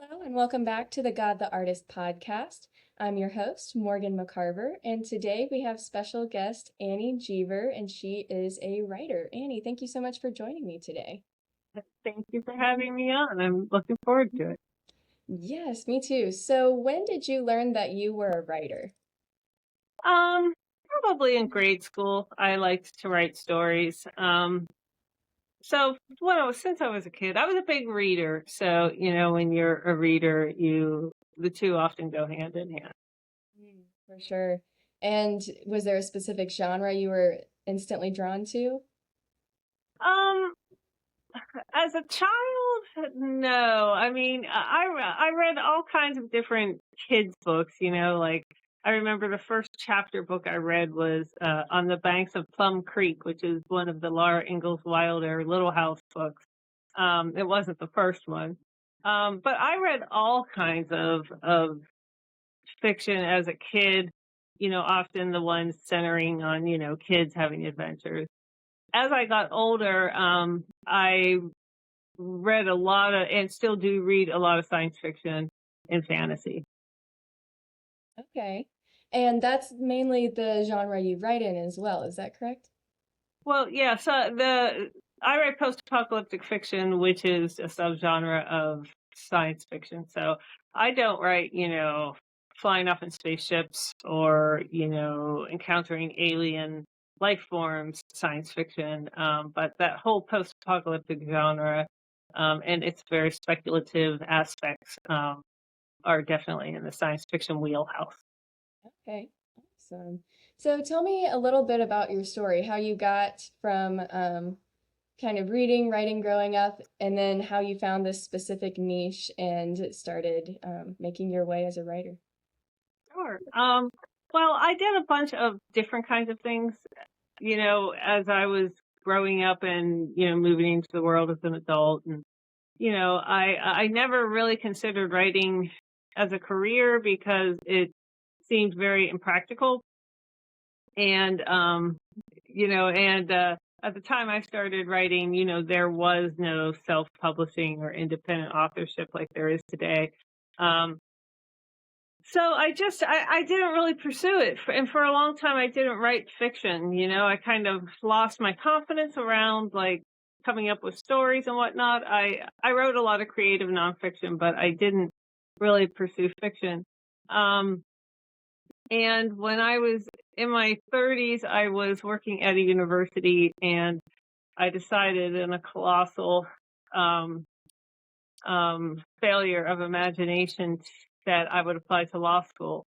Hello, and welcome back to the God the Artist podcast. I'm your host, Morgan McCarver, and today we have special guest Annie Geever, and she is a writer. Annie, thank you so much for joining me today. Thank you for having me on. I'm looking forward to it. Yes, me too. So, when did you learn that you were a writer? Um, Probably in grade school, I liked to write stories. So since I was a kid, I was a big reader. So, when you're a reader, the two often go hand in hand. For sure. And was there a specific genre you were instantly drawn to? Um, as a child, no. I mean, I read all kinds of different kids books, like I remember the first chapter book I read was On the Banks of Plum Creek, which is one of the Laura Ingalls Wilder Little House books. It wasn't the first one. But I read all kinds of fiction as a kid, often the ones centering on, kids having adventures. As I got older, I read a lot of, and still do read a lot of science fiction and fantasy. Okay. And that's mainly the genre you write in as well, is that correct? Well, yeah, I write post-apocalyptic fiction, which is a subgenre of science fiction. So I don't write, flying off in spaceships or, encountering alien life forms science fiction. But that whole post-apocalyptic genre, and its very speculative aspects, are definitely in the science fiction wheelhouse. Okay, awesome. So tell me a little bit about your story, how you got from kind of reading, writing growing up, and then how you found this specific niche and started making your way as a writer. Sure. Well, I did a bunch of different kinds of things, as I was growing up and, moving into the world as an adult. And, I never really considered writing as a career because it seemed very impractical. And, at the time I started writing, there was no self-publishing or independent authorship like there is today. Um, So I didn't really pursue it. And for a long time, I didn't write fiction. I kind of lost my confidence around like coming up with stories and whatnot. I wrote a lot of creative nonfiction, but I didn't really pursue fiction. Um, and when I was in my 30s, I was working at a university and I decided in a colossal, um, failure of imagination that I would apply to law school.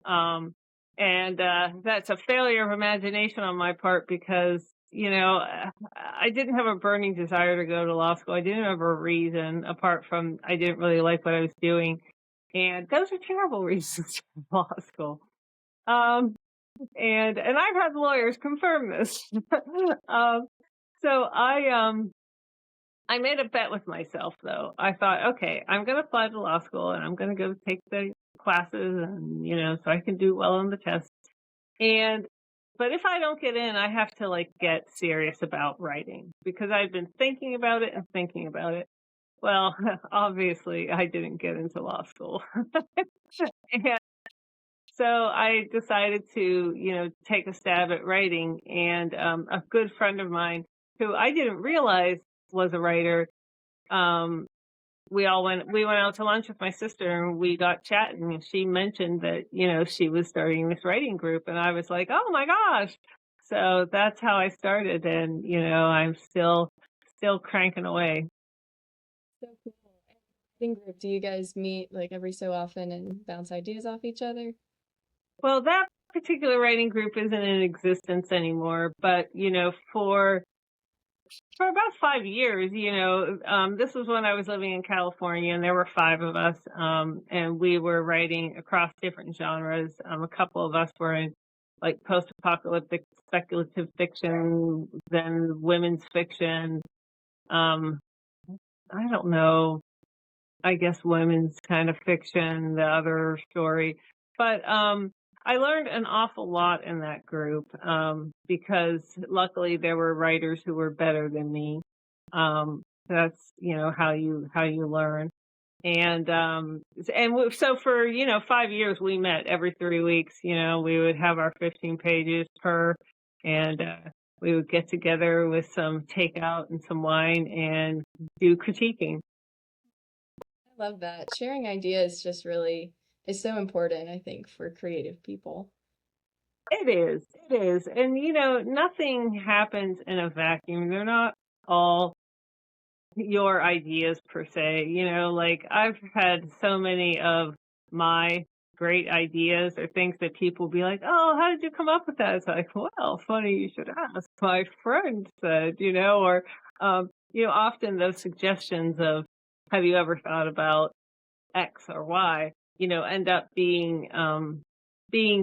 Um, and that's a failure of imagination on my part because, I didn't have a burning desire to go to law school. I didn't have a reason apart from I didn't really like what I was doing. And those are terrible reasons for law school. Um, and I've had lawyers confirm this. um, so I made a bet with myself though. I thought, okay, I'm going to apply to law school and I'm going to go take the classes and, so I can do well on the test. But if I don't get in, I have to like get serious about writing because I've been thinking about it and thinking about it. Well, obviously I didn't get into law school. And so I decided to, take a stab at writing, and a good friend of mine who I didn't realize was a writer, um, we went out to lunch with my sister and we got chatting and she mentioned that, she was starting this writing group and I was like, oh my gosh. So that's how I started and, I'm still cranking away. So cool. And writing group, do you guys meet like every so often and bounce ideas off each other? Well, that particular writing group isn't in existence anymore, but, for about 5 years, this was when I was living in California and there were five of us, and we were writing across different genres. A couple of us were in like post-apocalyptic speculative fiction, then women's fiction. Um, I don't know, I guess women's kind of fiction, the other story. But, I learned an awful lot in that group, because luckily there were writers who were better than me. That's, how you learn. So for 5 years we met every 3 weeks. We would have our 15 pages per, and we would get together with some takeout and some wine and do critiquing. I love that. Sharing ideas just really is so important, I think, for creative people. It is, and nothing happens in a vacuum. They're not all your ideas per se. Like I've had so many of my great ideas or things that people be like, "Oh, how did you come up with that?" It's like, well, funny you should ask. My friend said, or often those suggestions of, "Have you ever thought about X or Y?" end up being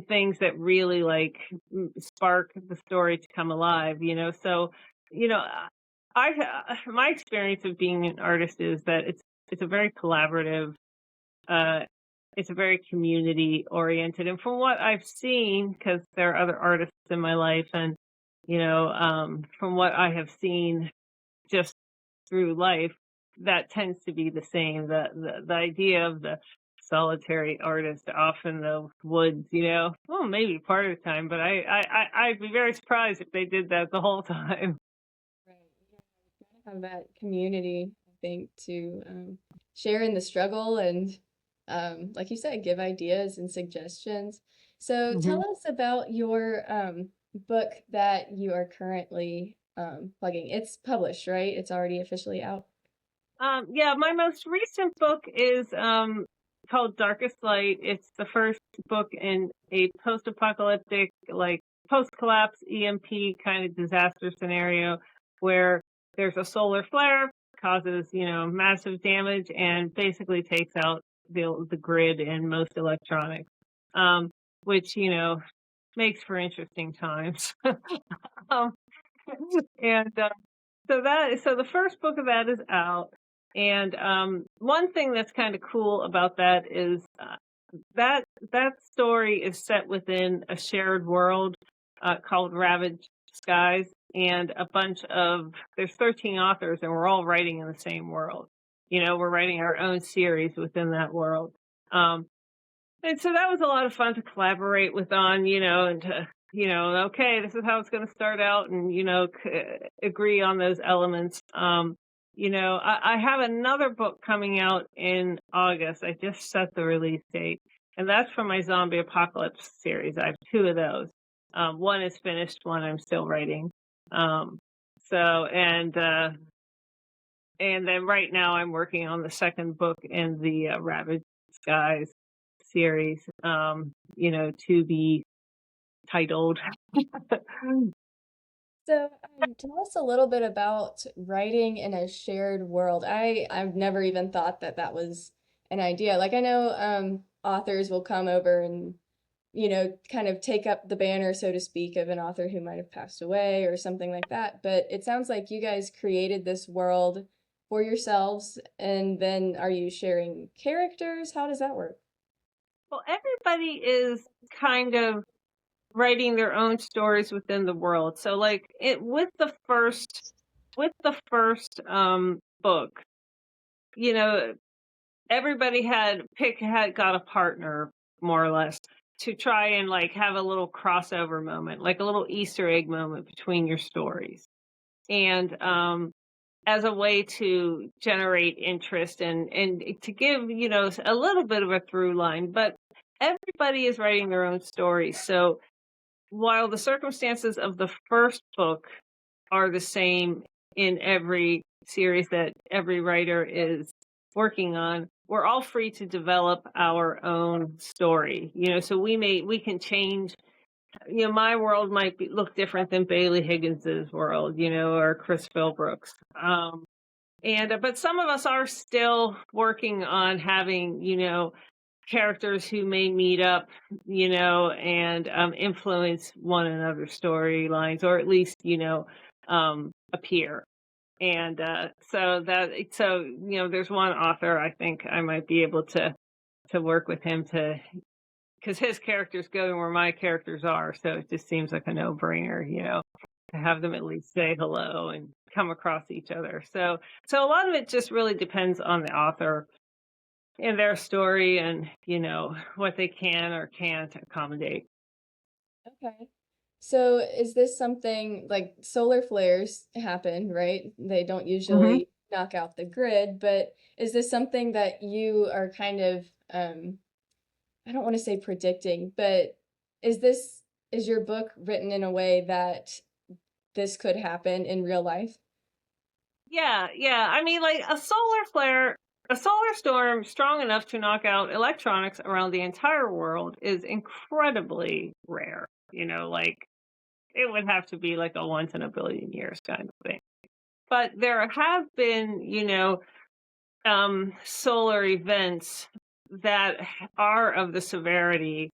things that really like spark the story to come alive. So you know my experience of being an artist is that it's a very collaborative, uh it's a very community oriented, and from what I've seen, because there are other artists in my life, and from what I have seen just through life, that tends to be the same. The idea of the solitary artist off in the woods, well, maybe part of the time, but I'd be very surprised if they did that the whole time. Right. Yeah, you gotta have that community, I think, to share in the struggle and, like you said, give ideas and suggestions. So tell hmm us about your book that you are currently plugging. It's published, right? It's already officially out. Yeah, my most recent book is called Darkest Light. It's the first book in a post-apocalyptic, like post-collapse EMP kind of disaster scenario where there's a solar flare, causes, massive damage and basically takes out the grid and most electronics. Um, which, makes for interesting times. um, and so the first book of that is out, and one thing that's kind of cool about that is that that story is set within a shared world called Ravaged Skies, and there's 13 authors, and we're all writing in the same world. We're writing our own series within that world. Um, and so that was a lot of fun to collaborate with on, and to, okay, this is how it's going to start out, and, agree on those elements. I have another book coming out in August. I just set the release date, and that's for my zombie apocalypse series. I have two of those. One is finished, one I'm still writing. Um, and then right now I'm working on the second book in the Ravaged Skies series, to be titled. So, tell us a little bit about writing in a shared world. I've never even thought that that was an idea. Like I know authors will come over and kind of take up the banner, so to speak, of an author who might have passed away or something like that. But it sounds like you guys created this world for yourselves, and then are you sharing characters? How does that work? Well, everybody is kind of writing their own stories within the world. So like it with the first book, you know, everybody had got a partner more or less to try and like have a little crossover moment, like a little Easter egg moment between your stories. And as a way to generate interest and to give, a little bit of a through line, but everybody is writing their own stories. So while the circumstances of the first book are the same in every series that every writer is working on, we're all free to develop our own story. So we can change. My world might look different than Bailey Higgins's world, or Chris Philbrook's. And but some of us are still working on having, characters who may meet up, and influence one another's storylines, or at least, appear. And there's one author I think I might be able to work with him because his characters go where my characters are, so it just seems like a no-brainer, to have them at least say hello and come across each other. So a lot of it just really depends on the author. in their story and, what they can or can't accommodate. Okay. So is this something like solar flares happen, right? They don't Hmm. usually knock out the grid, but is this something that you are kind of I don't want to say predicting, but is this is your book written in a way that this could happen in real life? Yeah, yeah. I mean, like a solar storm strong enough to knock out electronics around the entire world is incredibly rare. Like it would have to be like a once in a billion years kind of thing. But there have been, solar events that are of the severity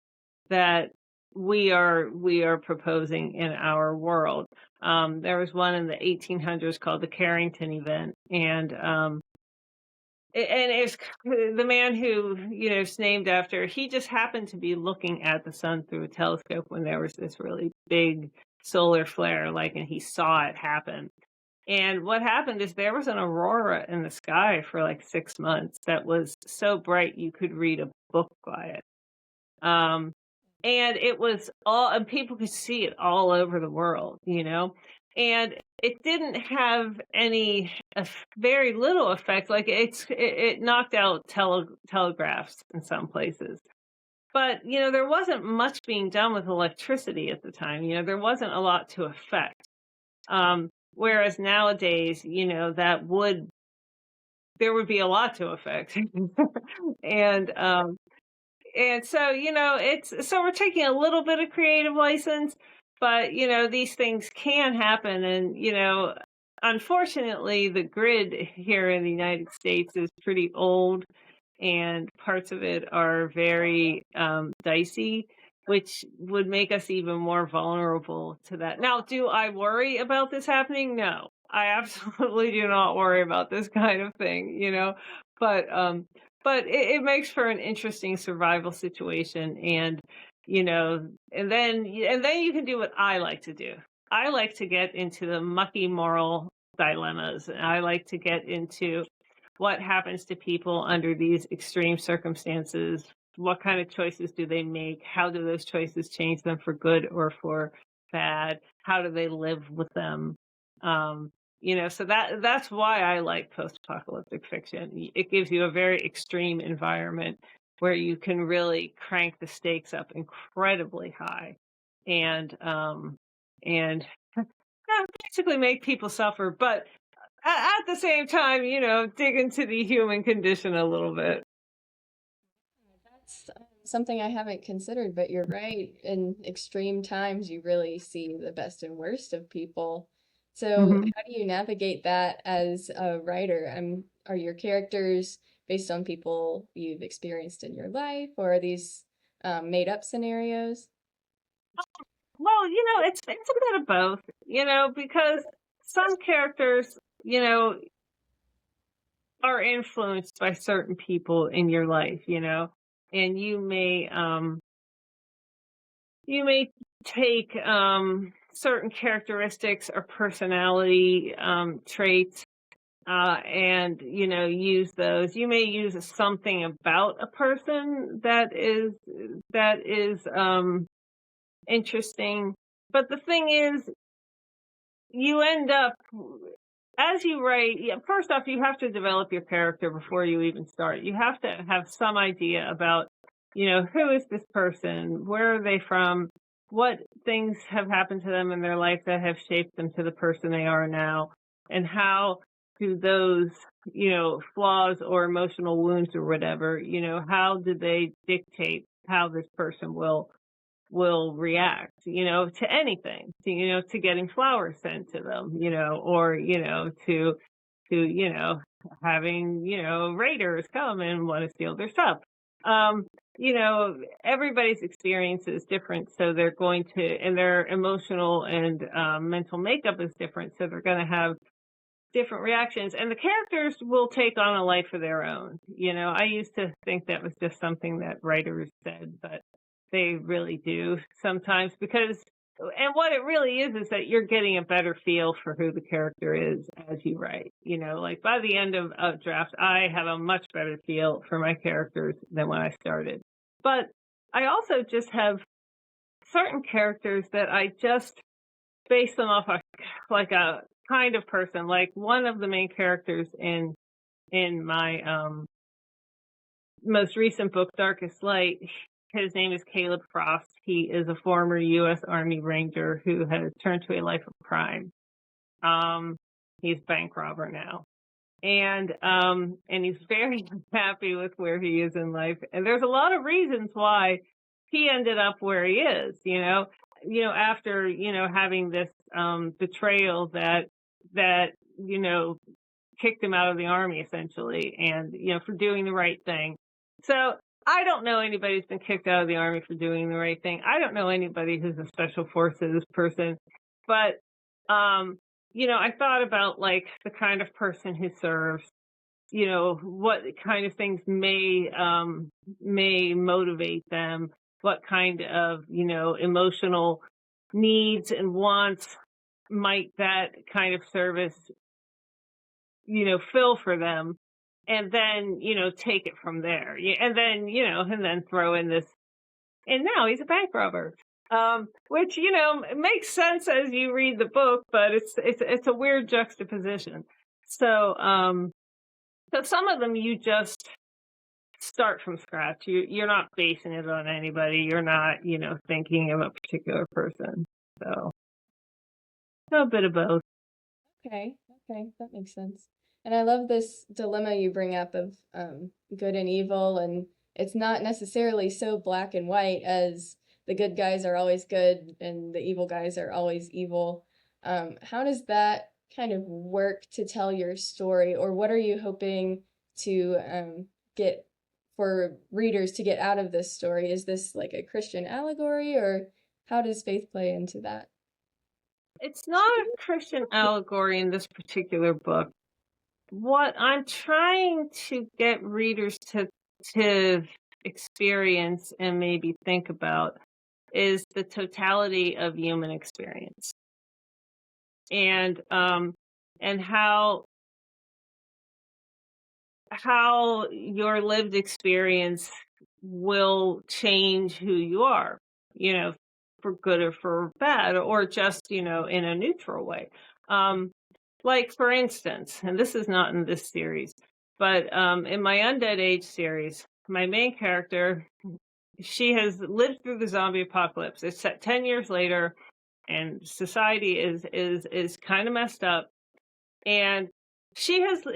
that we are proposing in our world. There was one in the 1800s called the Carrington event, and it's the man who is named after. He just happened to be looking at the sun through a telescope when there was this really big solar flare, like, and he saw it happen. And what happened is there was an aurora in the sky for like 6 months that was so bright you could read a book by it. Um, and it was all, and people could see it all over the world. And it didn't have any, very little effect. Like it knocked out telegraphs in some places. But, there wasn't much being done with electricity at the time. There wasn't a lot to affect. Whereas nowadays, there would be a lot to affect. and, and so, so we're taking a little bit of creative license, but, these things can happen. And, unfortunately, the grid here in the United States is pretty old and parts of it are very dicey, which would make us even more vulnerable to that. Now, do I worry about this happening? No, I absolutely do not worry about this kind of thing. But it makes for an interesting survival situation, and then you can do what I like to do. I like to get into the mucky moral dilemmas. And I like to get into what happens to people under these extreme circumstances. What kind of choices do they make? How do those choices change them for good or for bad? How do they live with them? So that's why I like post-apocalyptic fiction. It gives you a very extreme environment where you can really crank the stakes up incredibly high, and yeah, basically make people suffer, but at the same time, dig into the human condition a little bit. That's something I haven't considered, but you're right. In extreme times, you really see the best and worst of people. So, Hmm. how do you navigate that as a writer? Are your characters based on people you've experienced in your life, or are these made up scenarios? Well, it's a bit of both, because some characters, are influenced by certain people in your life, and you may take certain characteristics or personality traits, and use those. You may use something about a person that is interesting. But the thing is, you end up, as you write, yeah, first off, you have to develop your character before you even start. You have to have some idea about, who is this person? Where are they from? What things have happened to them in their life that have shaped them to the person they are now? And how do those, flaws or emotional wounds or whatever, how do they dictate how this person will react, to anything, to getting flowers sent to them, or, to having, raiders come and want to steal their stuff. Um, everybody's experience is different. So they're going to, and their emotional and mental makeup is different. So they're going to have different reactions, and the characters will take on a life of their own. I used to think that was just something that writers said, but they really do sometimes, because and what it really is that you're getting a better feel for who the character is as you write. Like by the end of drafts, I have a much better feel for my characters than when I started. But I also just have certain characters that I just base them off like a kind of person. Like one of the main characters in my most recent book, Darkest Light, his name is Caleb Frost. He is a former U.S. Army Ranger who has turned to a life of crime. He's a bank robber now. And he's very happy with where he is in life. And there's a lot of reasons why he ended up where he is, after, having this betrayal that kicked him out of the army essentially, and, for doing the right thing. So I don't know anybody who's been kicked out of the army for doing the right thing. I don't know anybody who's a special forces person, but, I thought about like the kind of person who serves, what kind of things may motivate them, what kind of, emotional needs and wants might that kind of service, fill for them, and then, take it from there. And then throw in this, and now he's a bank robber. Which, makes sense as you read the book, but it's a weird juxtaposition. So, so some of them you just start from scratch. You're not basing it on anybody. You're not, thinking of a particular person. So a bit of both. Okay, that makes sense. And I love this dilemma you bring up of good and evil, and it's not necessarily so black and white as the good guys are always good and the evil guys are always evil. How does that kind of work to tell your story, or what are you hoping to get for readers to get out of this story? Is this like a Christian allegory, or how does faith play into that? It's not a Christian allegory in this particular book. What I'm trying to get readers to experience and maybe think about is the totality of human experience, and how your lived experience will change who you are, for good or for bad, or just, in a neutral way. Like, for instance, and this is not in this series, but in my Undead Age series, my main character, she has lived through the zombie apocalypse. It's set 10 years later, and society is kind of messed up. And she is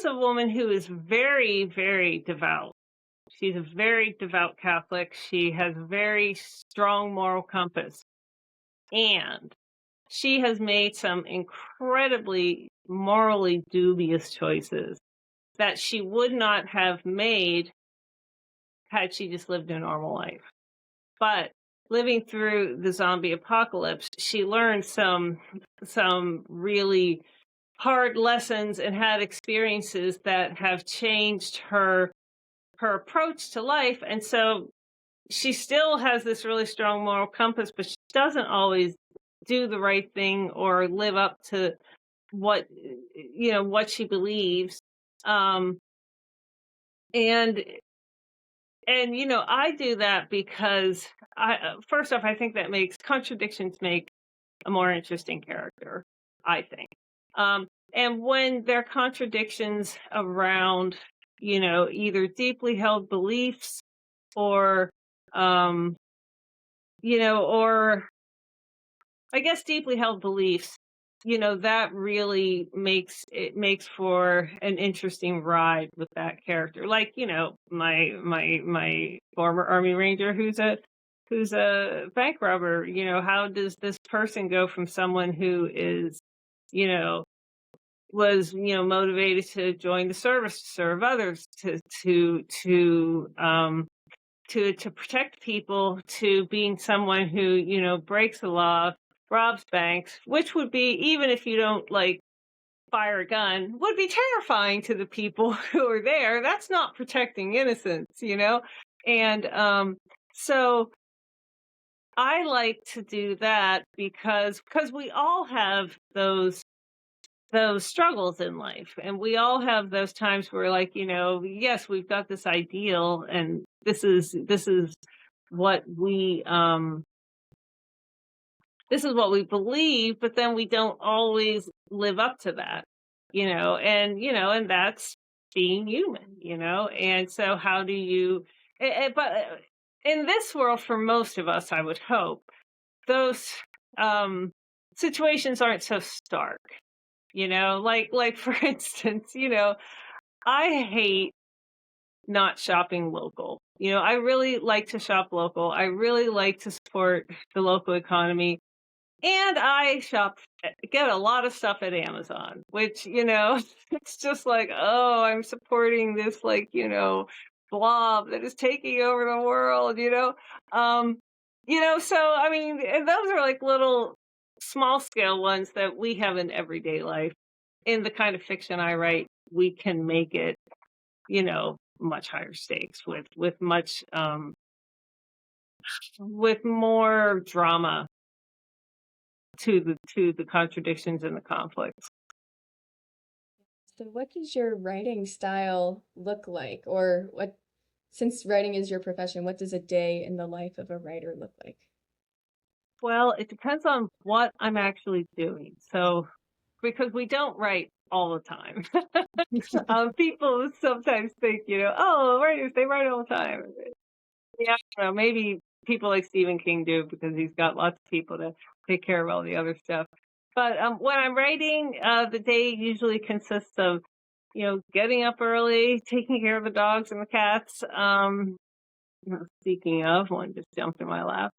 a woman who is very, very devout. She's a very devout Catholic. She has a very strong moral compass. And she has made some incredibly morally dubious choices that she would not have made had she just lived a normal life. But living through the zombie apocalypse, she learned some really hard lessons and had experiences that have changed her approach to life. And so she still has this really strong moral compass, but she doesn't always do the right thing or live up to what she believes. And I do that because first off, I think that makes contradictions make a more interesting character, I think. And when there are contradictions around, either deeply held beliefs or, or I guess deeply held beliefs, that really makes for an interesting ride with that character. Like, my former Army Ranger who's a bank robber, how does this person go from someone who is, was, motivated to join the service, to serve others, to protect people, to being someone who, breaks the law, robs banks, which would be, even if you don't like fire a gun, would be terrifying to the people who are there. That's not protecting innocence, And so I like to do that because we all have those struggles in life, and we all have those times where, like, yes, we've got this ideal, and this is what we this is what we believe, but then we don't always live up to that, and that's being human, and so how do you but in this world, for most of us, I would hope, those um situations aren't so stark, like for instance, I hate not shopping local. I really like to shop local. I really like to support the local economy. And I get a lot of stuff at Amazon, which, it's just like, oh, I'm supporting this, like, blob that is taking over the world, Um, so I mean, and those are like little small scale ones that we have in everyday life. In the kind of fiction I write, we can make it, much higher stakes with more drama to the contradictions and the conflicts. So what does your writing style look like? Or since writing is your profession, what does a day in the life of a writer look like? Well, it depends on what I'm actually doing. So, because we don't write all the time. People sometimes think, oh, writers, they write all the time. Yeah, I don't know, maybe people like Stephen King do because he's got lots of people to take care of all the other stuff. But when I'm writing, the day usually consists of, getting up early, taking care of the dogs and the cats. Speaking of, one just jumped in my lap.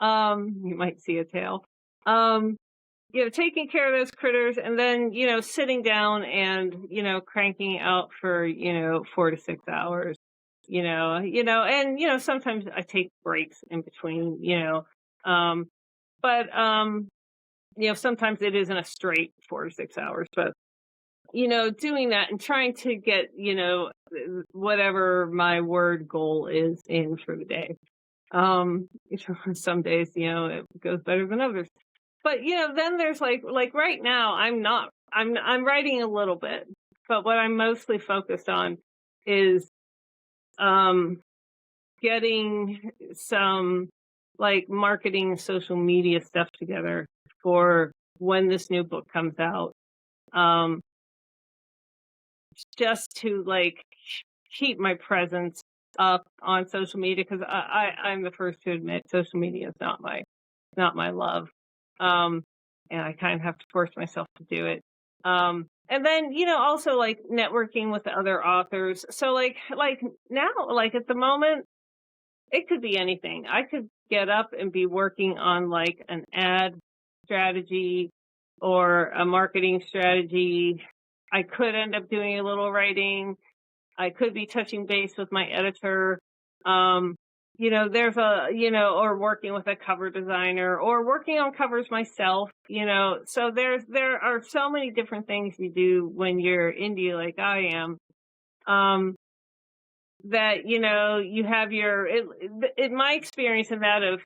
You might see a tail. Um, taking care of those critters, and then, sitting down and, cranking out for, 4 to 6 hours, and, sometimes I take breaks in between, um, but, sometimes it isn't a straight 4 to 6 hours, but, doing that and trying to get, whatever my word goal is in for the day. Um, some days, it goes better than others. But, then there's like right now, I'm writing a little bit, but what I'm mostly focused on is um getting some like marketing social media stuff together for when this new book comes out. Um just to like keep my presence up on social media, because I'm the first to admit social media is not my love. Um, and I kind of have to force myself to do it. And then, also like networking with the other authors. So like now, like at the moment, it could be anything. I could get up and be working on like an ad strategy or a marketing strategy. I could end up doing a little writing. I could be touching base with my editor. Um, or working with a cover designer or working on covers myself, so there are so many different things you do when you're indie like I am. Um, that, you have my experience in that of,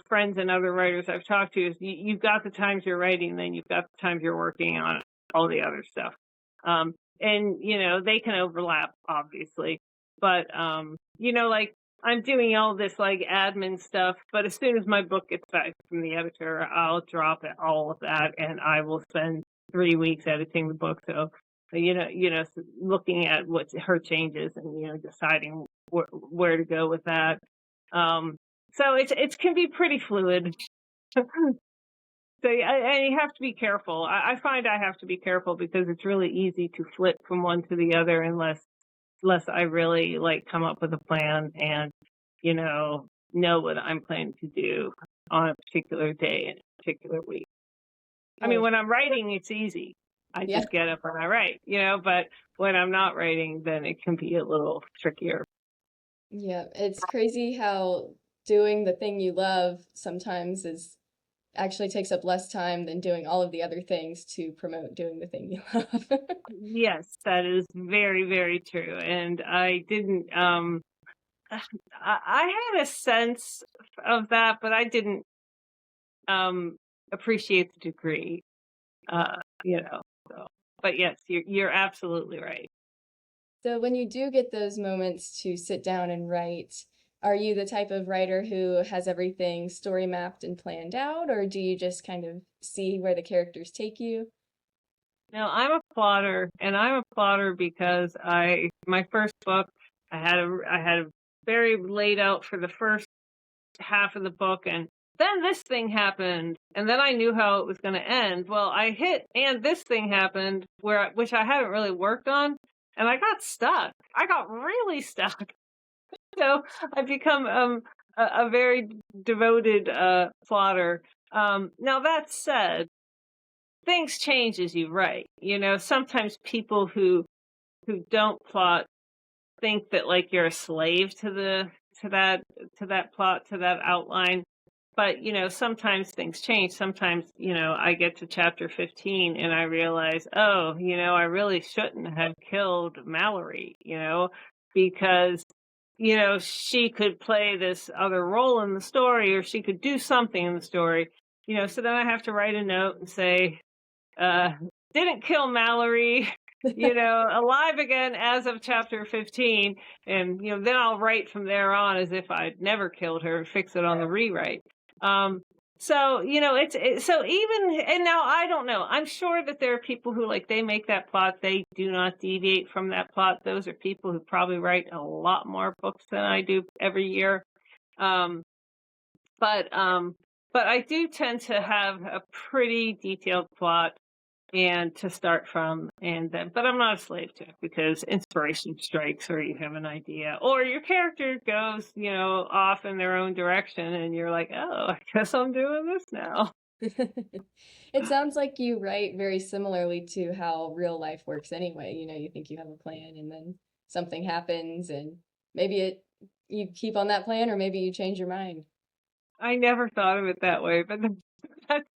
friends and other writers I've talked to is you've got the times you're writing, then you've got the times you're working on all the other stuff. And, they can overlap, obviously. But, like I'm doing all this like admin stuff, but as soon as my book gets back from the editor, I'll drop all of that and I will spend 3 weeks editing the book. So, looking at what her changes and, deciding where to go with that. Um, so it can be pretty fluid. So and you have to be careful. I find I have to be careful because it's really easy to flip from one to the other unless I really like come up with a plan and, know what I'm planning to do on a particular day in a particular week. I mean, Oh, when I'm writing, it's easy. I yeah. just get up and I write, but when I'm not writing, then it can be a little trickier. Yeah, it's crazy how doing the thing you love sometimes is actually takes up less time than doing all of the other things to promote doing the thing you love. Yes, that is very, very true. And I didn't, I had a sense of that, but I didn't um appreciate the degree. Uh, you know. So, but yes, you're absolutely right. So when you do get those moments to sit down and write, are you the type of writer who has everything story mapped and planned out, or do you just kind of see where the characters take you? Now I'm a plotter, and I'm a plotter because my first book I had a very laid out for the first half of the book, and then this thing happened, and then I knew how it was going to end. Well, I hit and this thing happened which I hadn't really worked on, and I got stuck. I got really stuck. So I've become a very devoted plotter. Now that said, things change as you write. Sometimes people who don't plot think that like you're a slave to that to that plot, to that outline. But sometimes things change. Sometimes I get to chapter 15 and I realize, oh, I really shouldn't have killed Mallory, because she could play this other role in the story, or she could do something in the story. So then I have to write a note and say, uh, didn't kill Mallory, alive again as of chapter 15. And, then I'll write from there on as if I'd never killed her and fix it on the rewrite. Um, so, so even, and now I don't know, I'm sure that there are people who like, they make that plot, they do not deviate from that plot. Those are people who probably write a lot more books than I do every year. Um, but, um, but I do tend to have a pretty detailed plot and to start from, and then but I'm not a slave to it, because inspiration strikes, or you have an idea, or your character goes off in their own direction, and you're like, oh, I guess I'm doing this now. It sounds like you write very similarly to how real life works anyway. You think you have a plan and then something happens and maybe you keep on that plan or maybe you change your mind. I never thought of it that way, but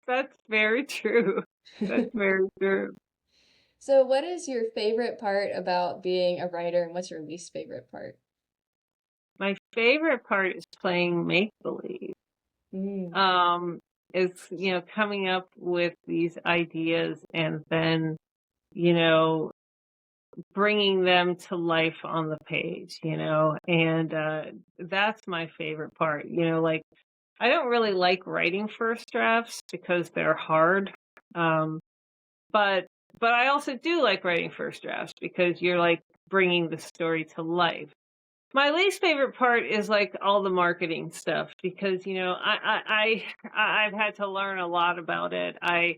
that's very true. That's very true. So what is your favorite part about being a writer and what's your least favorite part? My favorite part is playing make believe. Mm. um it's coming up with these ideas, and then you know bringing them to life on the page, and that's my favorite part. Like, I don't really like writing first drafts because they're hard. Um, but I also do like writing first drafts because you're like bringing the story to life. My least favorite part is like all the marketing stuff, because I've had to learn a lot about it. I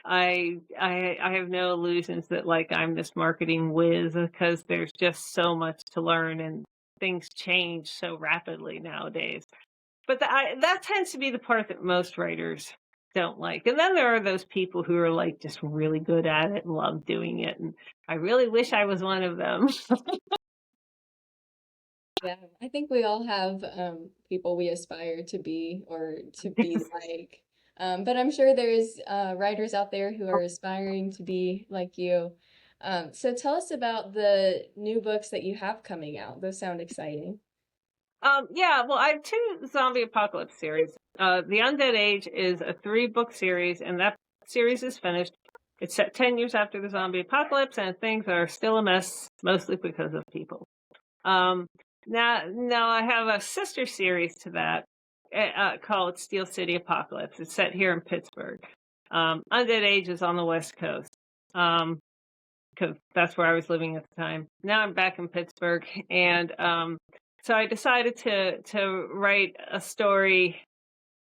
have no illusions that like I'm this marketing whiz, because there's just so much to learn, and things change so rapidly nowadays. But that tends to be the part that most writers don't like. And then there are those people who are like just really good at it and love doing it, and I really wish I was one of them. Yeah, I think we all have people we aspire to be or to be like. But I'm sure there's writers out there who are aspiring to be like you. So tell us about the new books that you have coming out. Those sound exciting. Yeah, well, I have two zombie apocalypse series. The Undead Age is a 3-book series, and that series is finished. It's set 10 years after the zombie apocalypse, and things are still a mess, mostly because of people. Um, now I have a sister series to that, called Steel City Apocalypse. It's set here in Pittsburgh. Undead Age is on the West Coast. Because that's where I was living at the time. Now I'm back in Pittsburgh, and so I decided to write a story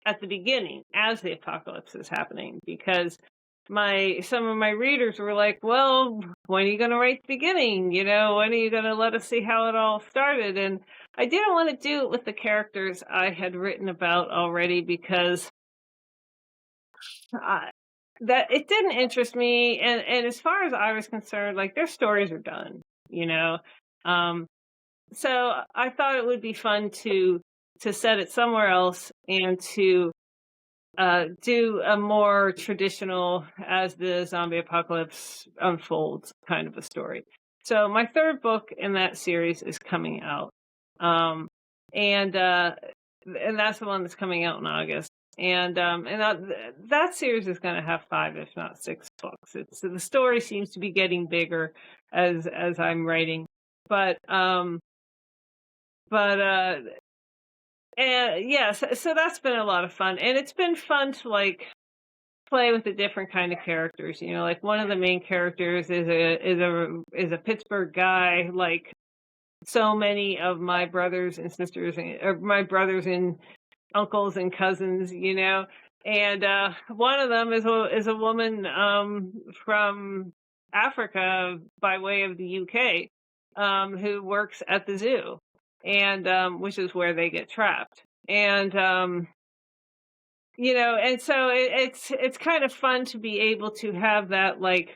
at the beginning as the apocalypse is happening, because some of my readers were like, "Well, when are you going to write the beginning? When are you going to let us see how it all started?" And I didn't want to do it with the characters I had written about already, because I, that it didn't interest me, and as far as I was concerned, like, their stories are done, you know. Um, so I thought it would be fun to set it somewhere else, and to do a more traditional, as the zombie apocalypse unfolds, kind of a story. So my third book in that series is coming out. and that's the one that's coming out in August. That series is going to have 5, if not 6 books. So the story seems to be getting bigger as I'm writing, but um, but and yeah, so that's been a lot of fun, and it's been fun to like play with the different kind of characters. You know, like one of the main characters is a Pittsburgh guy, like so many of my brothers and sisters, or my brothers and uncles and cousins, you know. And one of them is a woman from Africa by way of the UK, who works at the zoo, and which is where they get trapped. And you know, and so it's kind of fun to be able to have that like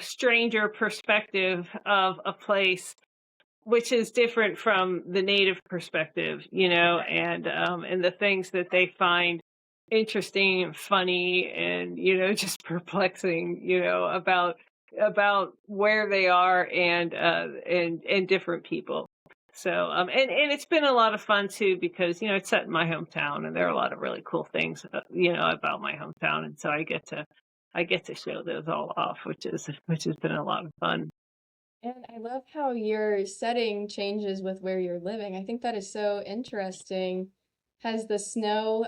stranger perspective of a place which is different from the native perspective, you know, and the things that they find interesting and funny and, you know, just perplexing, you know, about where they are and different people. So and it's been a lot of fun too, because you know it's set in my hometown and there are a lot of really cool things you know about my hometown, and so I get to show those all off, which has been a lot of fun. And I love how your setting changes with where you're living. I think that is so interesting. Has the snow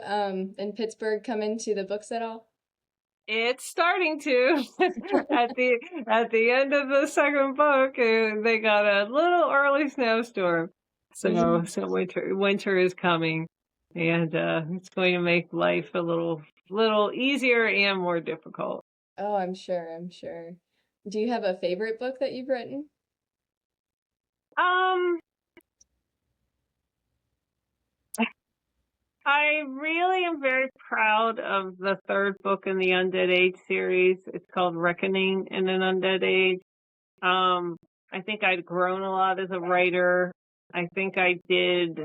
in Pittsburgh come into the books at all? It's starting to. at the at the end of the second book, they got a little early snowstorm. So winter is coming, and it's going to make life a little easier and more difficult. Oh, I'm sure, I'm sure. Do you have a favorite book that you've written? Um, I really am very proud of the third book in the Undead Age series. It's called Reckoning in an Undead Age. Um, I think I'd grown a lot as a writer. I think I did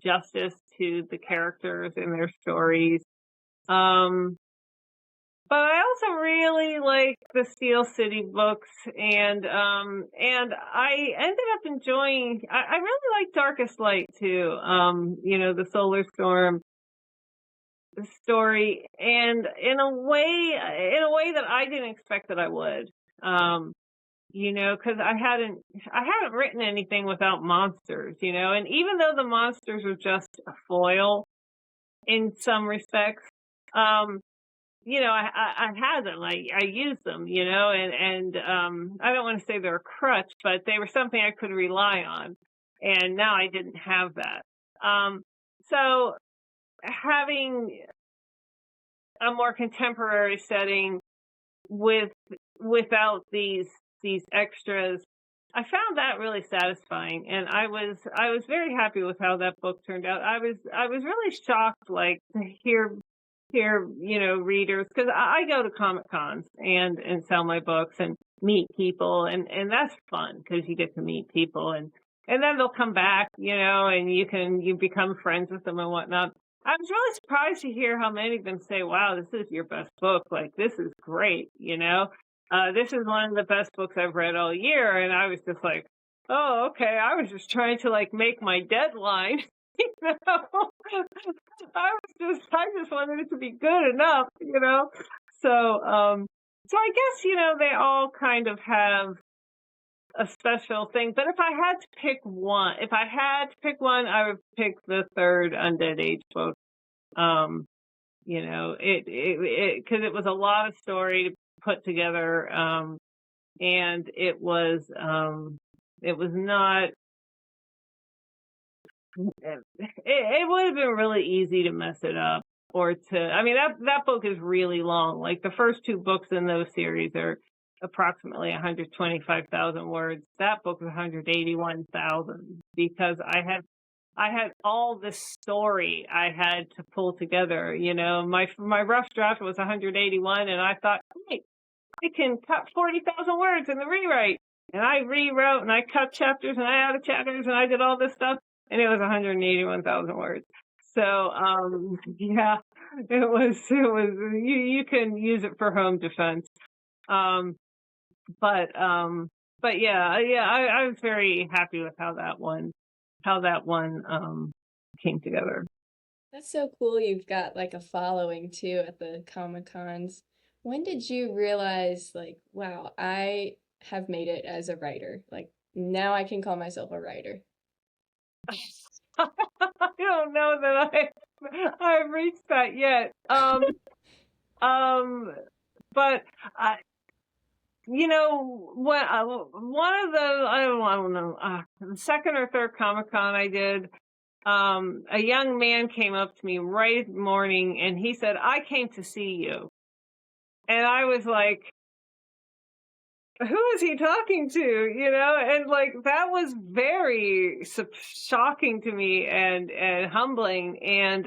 justice to the characters and their stories. Um, but I also really like the Steel City books, and I ended up enjoying. I really like Darkest Light too. You know, the Solar Storm story, and in a way that I didn't expect that I would. Um, you know, because I hadn't written anything without monsters, you know, and even though the monsters are just a foil in some respects, um, you know, I had them, I used them, you know, and I don't want to say they're a crutch, but they were something I could rely on, and now I didn't have that. So having a more contemporary setting with without these extras, I found that really satisfying, and I was very happy with how that book turned out. I was really shocked, like, to hear you know readers, because I go to comic cons and sell my books and meet people, and that's fun because you get to meet people, and then they'll come back, you know, and you become friends with them and whatnot. I was really surprised to hear how many of them say, "Wow, this is your best book. Like, this is great," you know. This is one of the best books I've read all year, and I was just like, "Oh, okay." I was just trying to like make my deadline, you know. I just wanted it to be good enough, you know. So, so I guess you know they all kind of have a special thing. But if I had to pick one, I would pick the third Undead Age book. Um, you know, because it was a lot of story to put together, and it was not. It would have been really easy to mess it up, or to. I mean, that book is really long. Like the first 2 books in those series are approximately 125,000 words. That book was 181,000, because I had all this story I had to pull together. You know, my rough draft was 181, and I thought, hey, I can cut 40,000 words in the rewrite. And I rewrote and I cut chapters and I added chapters and I did all this stuff, and it was 181,000 words. So, yeah, you can use it for home defense. Um, but, um, but yeah, I was very happy with how that one that one came together. That's so cool. You've got like a following too at the Comic Cons. When did you realize, like, wow, I have made it as a writer? Like, now I can call myself a writer. I don't know that I've reached that yet. But I, when one of the I don't know, the second or third Comic Con I did, a young man came up to me right morning and he said, "I came to see you," and I was like, who is he talking to? And like that was very shocking to me and humbling, and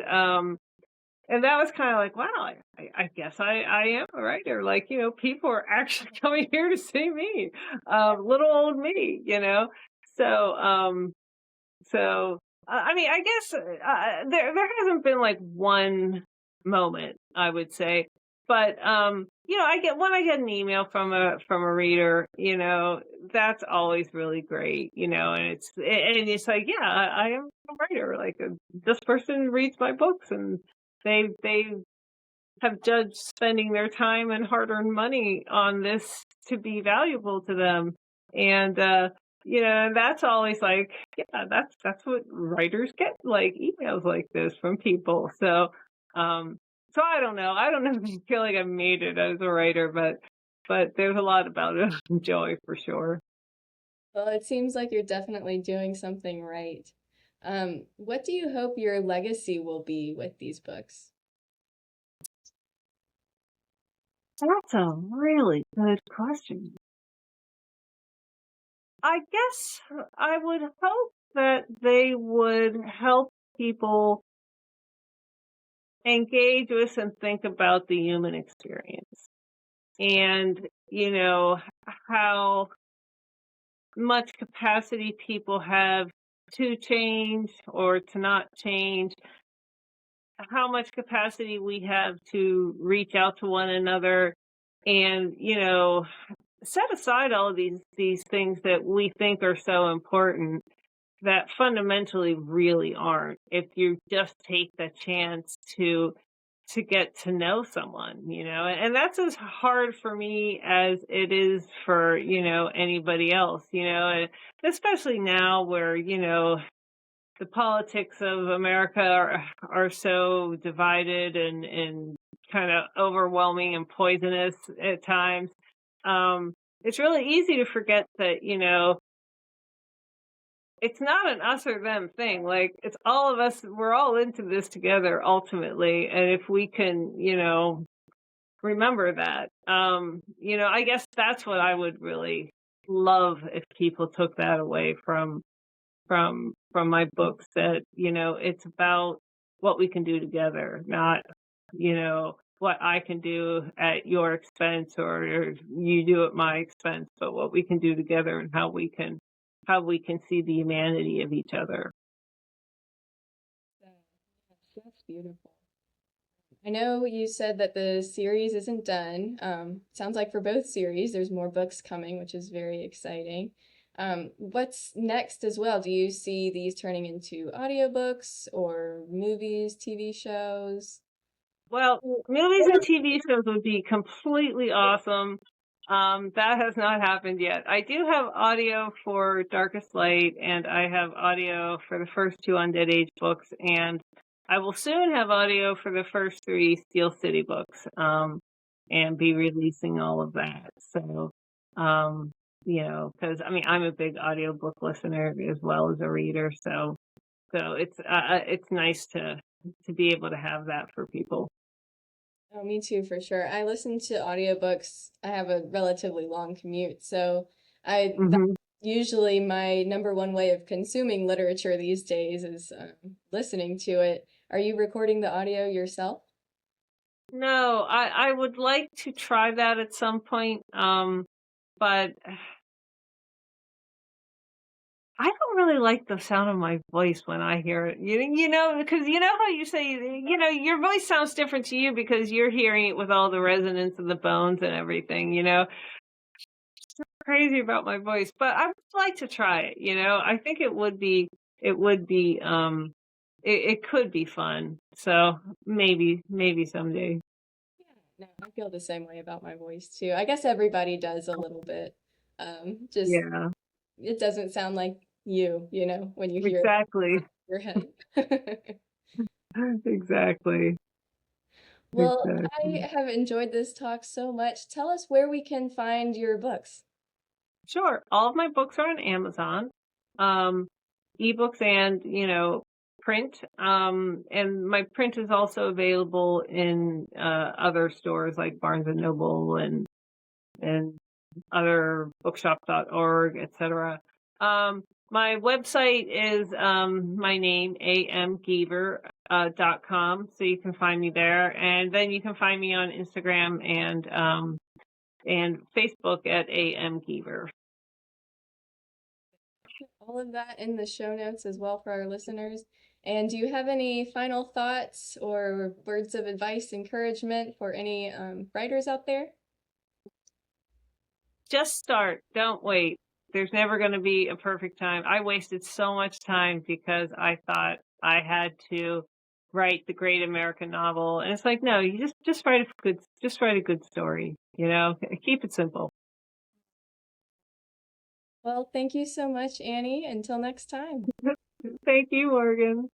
that was kind of like, wow, I guess I am a writer. Like, people are actually coming here to see me, little old me, So, I mean, I guess there hasn't been like one moment, I would say, but when I get an email from a reader, that's always really great, and it's like, yeah, I am a writer. Like, this person reads my books, and they have judged spending their time and hard-earned money on this to be valuable to them. And and that's always like, yeah, that's what writers get, like emails like this from people. So I don't know. I don't know if I feel like I've made it as a writer, but there's a lot about it I enjoy for sure. Well, it seems like you're definitely doing something right. What do you hope your legacy will be with these books? That's a really good question. I guess I would hope that they would help people engage with and think about the human experience, and, how much capacity people have to change or to not change, how much capacity we have to reach out to one another, and, set aside all of these things that we think are so important that fundamentally really aren't, if you just take the chance to get to know someone, and that's as hard for me as it is for, anybody else, and especially now where, the politics of America are so divided and kind of overwhelming and poisonous at times. It's really easy to forget that, it's not an us or them thing. Like, it's all of us. We're all into this together ultimately. And if we can, remember that, I guess that's what I would really love if people took that away from my books, that, it's about what we can do together, not, what I can do at your expense or you do at my expense, but what we can do together and how we can see the humanity of each other. So, yes, that's beautiful. I know you said that the series isn't done. Sounds like for both series, there's more books coming, which is very exciting. What's next as well? Do you see these turning into audiobooks or movies, TV shows? Well, movies and TV shows would be completely awesome. That has not happened yet. I do have audio for Darkest Light, and I have audio for the first two Undead Age books, and I will soon have audio for the first three Steel City books, and be releasing all of that. So, because I mean, I'm a big audiobook listener as well as a reader, so it's nice to be able to have that for people. Oh, me too, for sure. I listen to audiobooks. I have a relatively long commute, so that's Hmm. usually my number one way of consuming literature these days is listening to it. Are you recording the audio yourself? No, I would like to try that at some point, but I don't really like the sound of my voice when I hear it. Because you know how you say, your voice sounds different to you because you're hearing it with all the resonance of the bones and everything, crazy about my voice, but I would like to try it, I think it would be it would be it could be fun. So maybe someday. Yeah, no, I feel the same way about my voice too. I guess everybody does a little bit. Just Yeah, it doesn't sound like you know, when you hear it exactly. in your head. Exactly. Well, Exactly. I have enjoyed this talk so much. Tell us where we can find your books. Sure. All of my books are on Amazon, um, ebooks and, print. And my print is also available in other stores like Barnes and Noble and other bookshop.org, etc. My website is my name, amgeever, .com, so you can find me there. And then you can find me on Instagram and Facebook at amgeever. All of that in the show notes as well for our listeners. And do you have any final thoughts or words of advice, encouragement for any writers out there? Just start. Don't wait. There's never going to be a perfect time. I wasted so much time because I thought I had to write the great American novel, and it's like, no, you just write a good story. Keep it simple. Well, thank you so much, Annie. Until next time. Thank you, Morgan.